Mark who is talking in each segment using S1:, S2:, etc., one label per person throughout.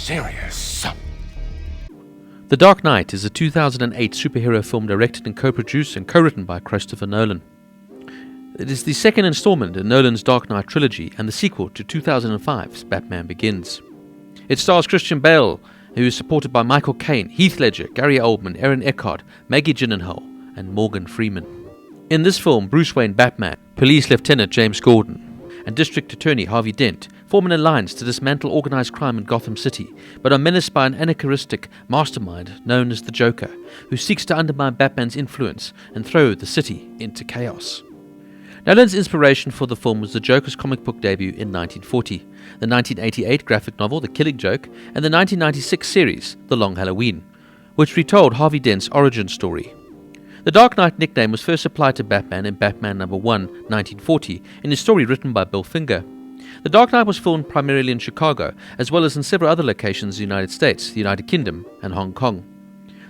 S1: serious.
S2: The Dark Knight is a 2008 superhero film directed and co-produced and co-written by Christopher Nolan. It is the second installment in Nolan's Dark Knight trilogy and the sequel to 2005's Batman Begins. It stars Christian Bale, who is supported by Michael Caine, Heath Ledger, Gary Oldman, Aaron Eckhart, Maggie Gyllenhaal, and Morgan Freeman. In this film, Bruce Wayne Batman, Police Lieutenant James Gordon, and District Attorney Harvey Dent form an alliance to dismantle organized crime in Gotham City, but are menaced by an anarchistic mastermind known as the Joker, who seeks to undermine Batman's influence and throw the city into chaos. Nolan's inspiration for the film was the Joker's comic book debut in 1940, the 1988 graphic novel The Killing Joke, and the 1996 series The Long Halloween, which retold Harvey Dent's origin story. The Dark Knight nickname was first applied to Batman in Batman No. 1, 1940, in a story written by Bill Finger. The Dark Knight was filmed primarily in Chicago, as well as in several other locations in the United States, the United Kingdom, and Hong Kong.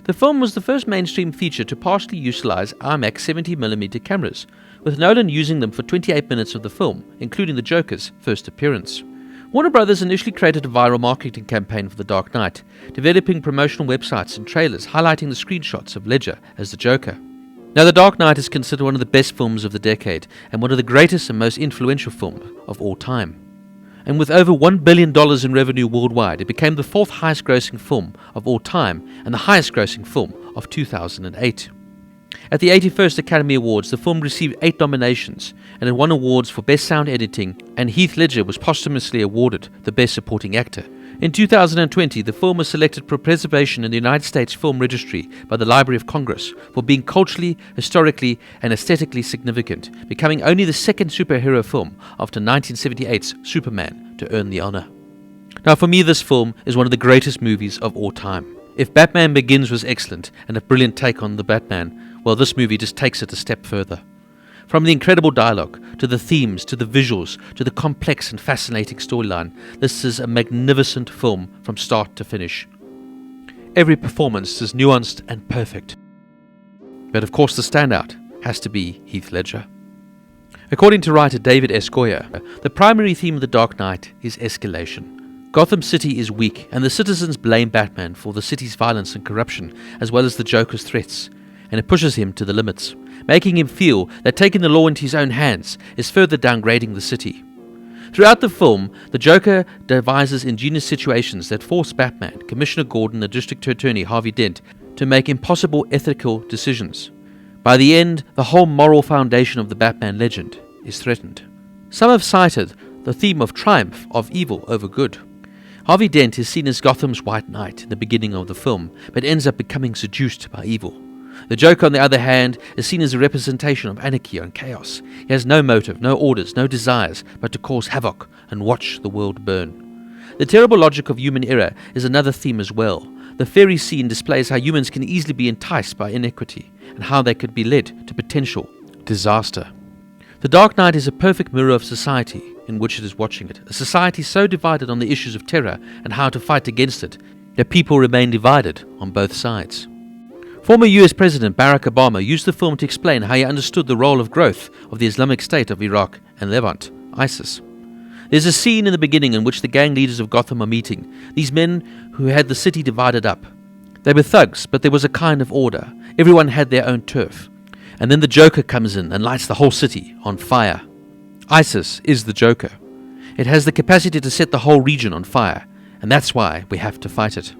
S2: The film was the first mainstream feature to partially utilize IMAX 70mm cameras, with Nolan using them for 28 minutes of the film, including the Joker's first appearance. Warner Brothers initially created a viral marketing campaign for The Dark Knight, developing promotional websites and trailers highlighting the screenshots of Ledger as the Joker. Now, The Dark Knight is considered one of the best films of the decade and one of the greatest and most influential films of all time. And with over $1 billion in revenue worldwide, it became the fourth highest grossing film of all time and the highest grossing film of 2008. At the 81st Academy Awards, the film received 8 nominations and it won awards for Best Sound Editing, and Heath Ledger was posthumously awarded the Best Supporting Actor. In 2020, the film was selected for preservation in the United States Film Registry by the Library of Congress for being culturally, historically, and aesthetically significant, becoming only the second superhero film after 1978's Superman to earn the honor. Now, for me, this film is one of the greatest movies of all time. If Batman Begins was excellent and a brilliant take on the Batman, well, this movie just takes it a step further. From the incredible dialogue, to the themes, to the visuals, to the complex and fascinating storyline, this is a magnificent film from start to finish. Every performance is nuanced and perfect. But of course the standout has to be Heath Ledger. According to writer David S. Goyer, the primary theme of The Dark Knight is escalation. Gotham City is weak, and the citizens blame Batman for the city's violence and corruption, as well as the Joker's threats, and it pushes him to the limits, making him feel that taking the law into his own hands is further downgrading the city. Throughout the film, the Joker devises ingenious situations that force Batman, Commissioner Gordon, and District Attorney Harvey Dent to make impossible ethical decisions. By the end, the whole moral foundation of the Batman legend is threatened. Some have cited the theme of triumph of evil over good. Harvey Dent is seen as Gotham's White Knight in the beginning of the film, but ends up becoming seduced by evil. The Joker, on the other hand, is seen as a representation of anarchy and chaos. He has no motive, no orders, no desires, but to cause havoc and watch the world burn. The terrible logic of human error is another theme as well. The fairy scene displays how humans can easily be enticed by inequity and how they could be led to potential disaster. The Dark Knight is a perfect mirror of society in which it is watching it, a society so divided on the issues of terror and how to fight against it that people remain divided on both sides. Former US President Barack Obama used the film to explain how he understood the role of growth of the Islamic State of Iraq and Levant, ISIS. There's a scene in the beginning in which the gang leaders of Gotham are meeting, these men who had the city divided up. They were thugs, but there was a kind of order. Everyone had their own turf. And then the Joker comes in and lights the whole city on fire. ISIS is the Joker. It has the capacity to set the whole region on fire, and that's why we have to fight it.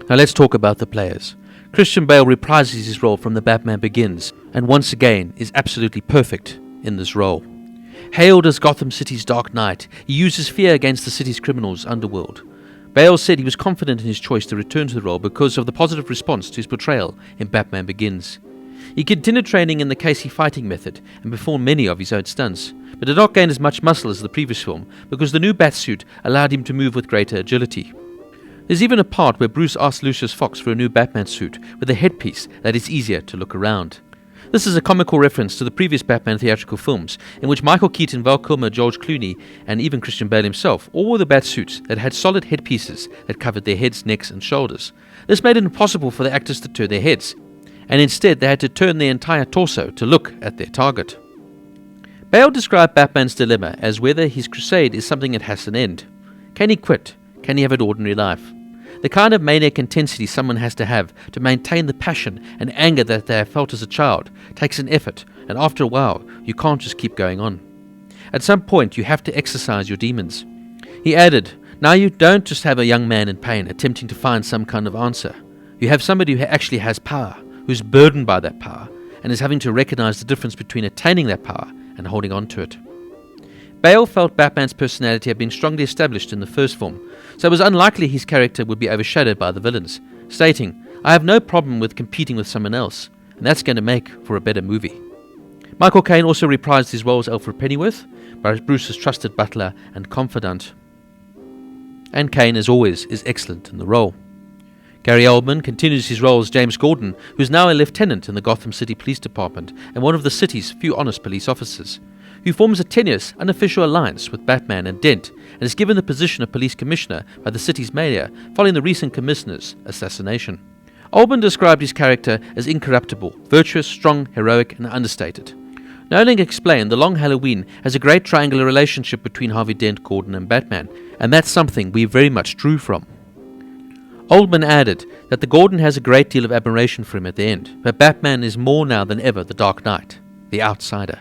S2: Now let's talk about the players. Christian Bale reprises his role from The Batman Begins, and once again is absolutely perfect in this role. Hailed as Gotham City's Dark Knight, he uses fear against the city's criminals underworld. Bale said he was confident in his choice to return to the role because of the positive response to his portrayal in Batman Begins. He continued training in the Casey fighting method and performed many of his own stunts, but did not gain as much muscle as the previous film because the new Batsuit allowed him to move with greater agility. There's even a part where Bruce asks Lucius Fox for a new Batman suit with a headpiece that is easier to look around. This is a comical reference to the previous Batman theatrical films, in which Michael Keaton, Val Kilmer, George Clooney, and even Christian Bale himself all wore the Batsuits that had solid headpieces that covered their heads, necks, and shoulders. This made it impossible for the actors to turn their heads, and instead they had to turn their entire torso to look at their target. Bale described Batman's dilemma as whether his crusade is something that has an end. Can he quit? can he have an ordinary life? The kind of maniac intensity someone has to have to maintain the passion and anger that they have felt as a child takes an effort, and after a while, you can't just keep going on. At some point, you have to exercise your demons. He added, now you don't just have a young man in pain attempting to find some kind of answer. You have somebody who actually has power, who's burdened by that power, and is having to recognize the difference between attaining that power and holding on to it. Bale felt Batman's personality had been strongly established in the first film, so it was unlikely his character would be overshadowed by the villains, stating, I have no problem with competing with someone else, and that's going to make for a better movie. Michael Caine also reprised his role as Alfred Pennyworth, Bruce's trusted butler and confidant. And Caine, as always, is excellent in the role. Gary Oldman continues his role as James Gordon, who is now a lieutenant in the Gotham City Police Department and one of the city's few honest police officers, who forms a tenuous, unofficial alliance with Batman and Dent and is given the position of police commissioner by the city's mayor following the recent commissioner's assassination. Oldman described his character as incorruptible, virtuous, strong, heroic, and understated. Nolan explained the Long Halloween has a great triangular relationship between Harvey Dent, Gordon, and Batman, and that's something we very much drew from. Oldman added that the Gordon has a great deal of admiration for him at the end, but Batman is more now than ever the Dark Knight, the outsider.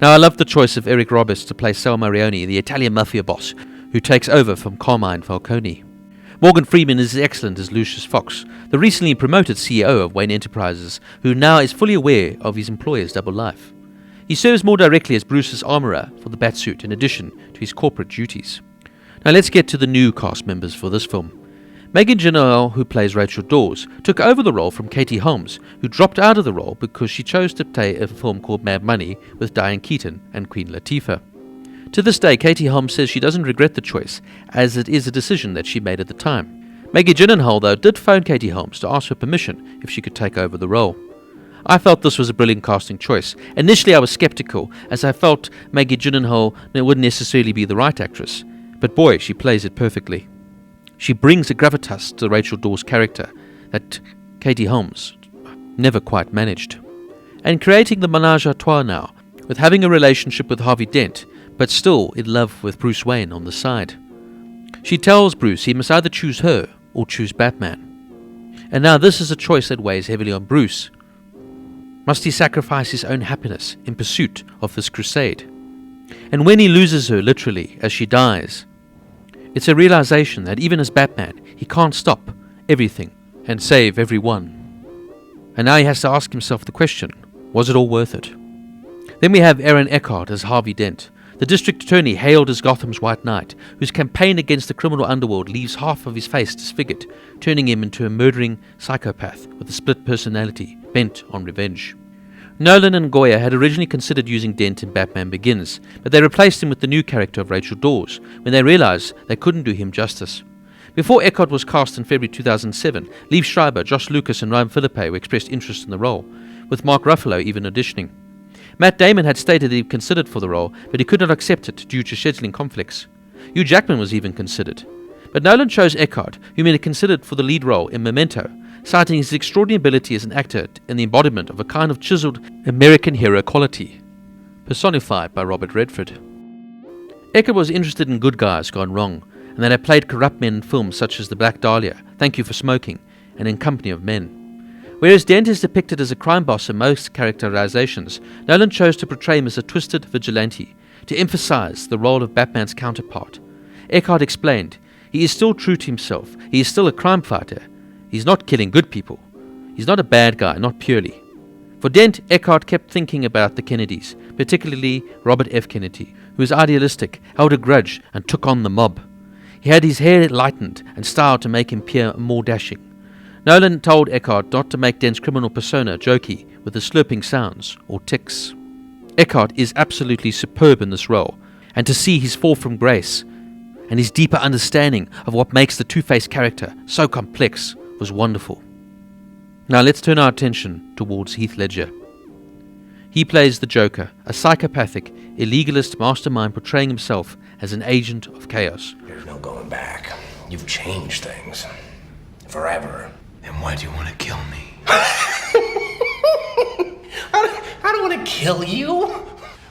S2: Now, I love the choice of Eric Roberts to play Sal Marioni, the Italian mafia boss, who takes over from Carmine Falcone. Morgan Freeman is excellent as Lucius Fox, the recently promoted CEO of Wayne Enterprises, who now is fully aware of his employer's double life. He serves more directly as Bruce's armourer for the Batsuit in addition to his corporate duties. Now let's get to the new cast members for this film. Maggie Gyllenhaal, who plays Rachel Dawes, took over the role from Katie Holmes, who dropped out of the role because she chose to play a film called Mad Money with Diane Keaton and Queen Latifah. To this day, Katie Holmes says she doesn't regret the choice, as it is a decision that she made at the time. Maggie Gyllenhaal, though, did phone Katie Holmes to ask her permission if she could take over the role. I felt this was a brilliant casting choice. Initially I was skeptical, as I felt Maggie Gyllenhaal wouldn't necessarily be the right actress, but boy, she plays it perfectly. She brings a gravitas to Rachel Dawes' character that Katie Holmes never quite managed. And creating the menage a trois now, with having a relationship with Harvey Dent, but still in love with Bruce Wayne on the side. She tells Bruce he must either choose her or choose Batman. And now this is a choice that weighs heavily on Bruce. Must he sacrifice his own happiness in pursuit of this crusade? And when he loses her, literally, as she dies, it's a realization that even as Batman, he can't stop everything and save everyone. And now he has to ask himself the question, was it all worth it? Then we have Aaron Eckhart as Harvey Dent, the district attorney hailed as Gotham's White Knight, whose campaign against the criminal underworld leaves half of his face disfigured, turning him into a murdering psychopath with a split personality, bent on revenge. Nolan and Goya had originally considered using Dent in Batman Begins, but they replaced him with the new character of Rachel Dawes, when they realized they couldn't do him justice. Before Eckhart was cast in February 2007, Liev Schreiber, Josh Lucas and Ryan Philippe expressed interest in the role, with Mark Ruffalo even auditioning. Matt Damon had stated that he considered for the role, but he could not accept it due to scheduling conflicts. Hugh Jackman was even considered. But Nolan chose Eckhart, whom he had considered for the lead role in Memento, citing his extraordinary ability as an actor and the embodiment of a kind of chiseled American hero quality, personified by Robert Redford. Eckhart was interested in good guys gone wrong, and that had played corrupt men in films such as The Black Dahlia, Thank You for Smoking, and In Company of Men. Whereas Dent is depicted as a crime boss in most characterizations, Nolan chose to portray him as a twisted vigilante, to emphasize the role of Batman's counterpart. Eckhart explained, he is still true to himself, he is still a crime fighter, he's not killing good people, he's not a bad guy, not purely. For Dent, Eckhart kept thinking about the Kennedys, particularly Robert F. Kennedy, who was idealistic, held a grudge, and took on the mob. He had his hair lightened and styled to make him appear more dashing. Nolan told Eckhart not to make Dent's criminal persona jokey with the slurping sounds or tics. Eckhart is absolutely superb in this role, and to see his fall from grace and his deeper understanding of what makes the Two-Face character so complex was wonderful. Now let's turn our attention towards Heath Ledger. He plays the Joker, a psychopathic, illegalist mastermind portraying himself as an agent of chaos.
S1: There's no going back. You've changed things. Forever. Then why do you want to kill me? I don't want to kill you.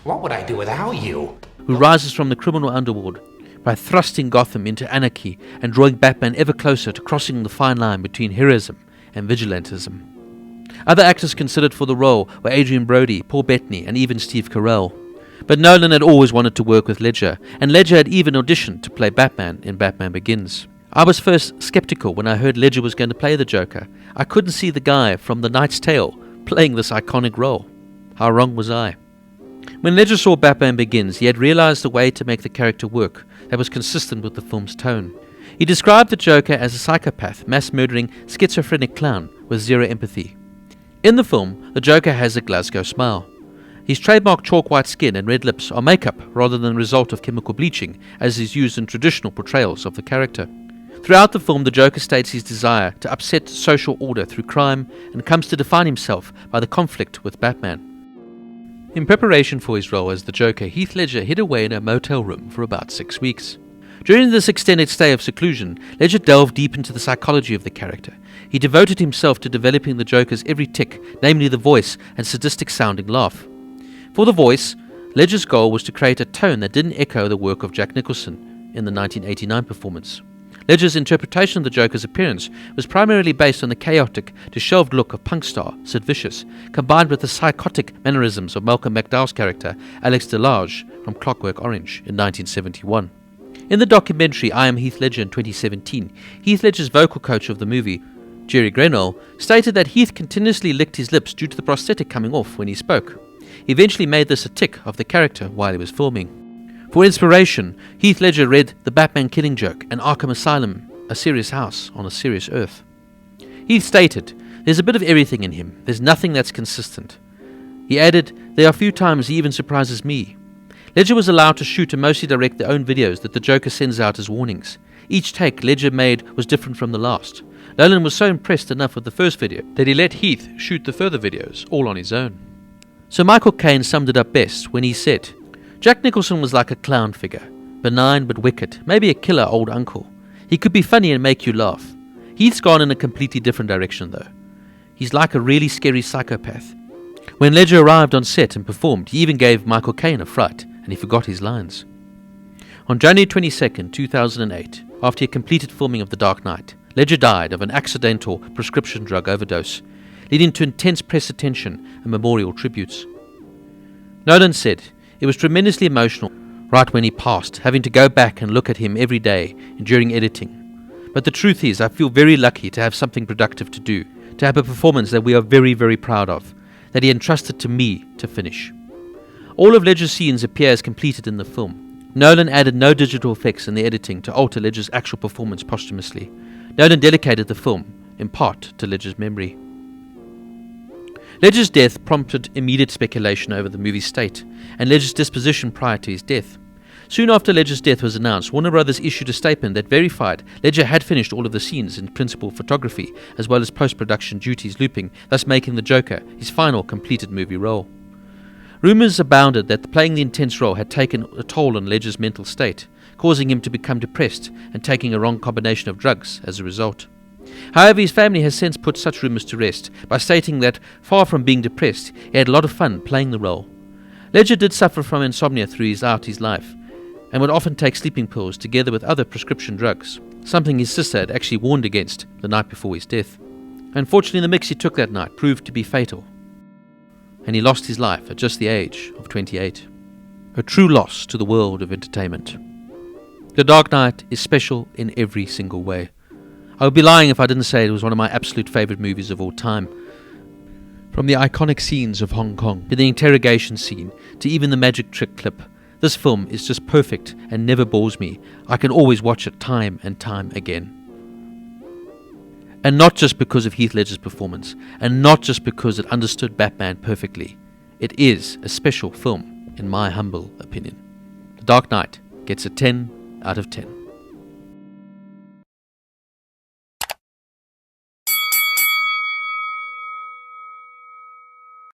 S1: What would I do without you?
S2: Who rises from the criminal underworld, by thrusting Gotham into anarchy and drawing Batman ever closer to crossing the fine line between heroism and vigilantism. Other actors considered for the role were Adrian Brody, Paul Bettany, and even Steve Carell. But Nolan had always wanted to work with Ledger, and Ledger had even auditioned to play Batman in Batman Begins. I was first skeptical when I heard Ledger was going to play the Joker. I couldn't see the guy from The Knight's Tale playing this iconic role. How wrong was I? When Ledger saw Batman Begins, he had realized a way to make the character work that was consistent with the film's tone. He described the Joker as a psychopath, mass-murdering, schizophrenic clown with zero empathy. In the film, the Joker has a Glasgow smile. His trademark chalk-white skin and red lips are makeup rather than the result of chemical bleaching, as is used in traditional portrayals of the character. Throughout the film, the Joker states his desire to upset social order through crime and comes to define himself by the conflict with Batman. In preparation for his role as the Joker, Heath Ledger hid away in a motel room for about 6 weeks. During this extended stay of seclusion, Ledger delved deep into the psychology of the character. He devoted himself to developing the Joker's every tic, namely the voice and sadistic-sounding laugh. For the voice, Ledger's goal was to create a tone that didn't echo the work of Jack Nicholson in the 1989 performance. Ledger's interpretation of the Joker's appearance was primarily based on the chaotic, disheveled look of punk star Sid Vicious, combined with the psychotic mannerisms of Malcolm McDowell's character Alex Delage from Clockwork Orange in 1971. In the documentary I Am Heath Ledger in 2017, Heath Ledger's vocal coach of the movie, Jerry Grenell, stated that Heath continuously licked his lips due to the prosthetic coming off when he spoke. He eventually made this a tic of the character while he was filming. For inspiration, Heath Ledger read The Batman Killing Joke and Arkham Asylum, A Serious House on a Serious Earth. Heath stated, "There's a bit of everything in him. There's nothing that's consistent." He added, "There are a few times he even surprises me." Ledger was allowed to shoot and mostly direct their own videos that the Joker sends out as warnings. Each take Ledger made was different from the last. Nolan was so impressed enough with the first video that he let Heath shoot the further videos all on his own. So Michael Caine summed it up best when he said, "Jack Nicholson was like a clown figure, benign but wicked, maybe a killer old uncle. He could be funny and make you laugh. Heath's gone in a completely different direction though. He's like a really scary psychopath." When Ledger arrived on set and performed, he even gave Michael Caine a fright, and he forgot his lines. On January 22, 2008, after he completed filming of The Dark Knight, Ledger died of an accidental prescription drug overdose, leading to intense press attention and memorial tributes. Nolan said, "It was tremendously emotional right when he passed, having to go back and look at him every day and during editing. But the truth is, I feel very lucky to have something productive to do, to have a performance that we are very, very proud of, that he entrusted to me to finish." All of Ledger's scenes appear as completed in the film. Nolan added no digital effects in the editing to alter Ledger's actual performance posthumously. Nolan dedicated the film, in part, to Ledger's memory. Ledger's death prompted immediate speculation over the movie's state, and Ledger's disposition prior to his death. Soon after Ledger's death was announced, Warner Brothers issued a statement that verified Ledger had finished all of the scenes in principal photography, as well as post-production duties looping, thus making the Joker his final completed movie role. Rumors abounded that playing the intense role had taken a toll on Ledger's mental state, causing him to become depressed and taking a wrong combination of drugs as a result. However, his family has since put such rumors to rest by stating that, far from being depressed, he had a lot of fun playing the role. Ledger did suffer from insomnia throughout his life, and would often take sleeping pills together with other prescription drugs, something his sister had actually warned against the night before his death. Unfortunately, the mix he took that night proved to be fatal, and he lost his life at just the age of 28. A true loss to the world of entertainment. The Dark Knight is special in every single way. I would be lying if I didn't say it was one of my absolute favourite movies of all time. From the iconic scenes of Hong Kong, to the interrogation scene, to even the magic trick clip, this film is just perfect and never bores me. I can always watch it time and time again. And not just because of Heath Ledger's performance, and not just because it understood Batman perfectly. It is a special film, in my humble opinion. The Dark Knight gets a 10 out of 10.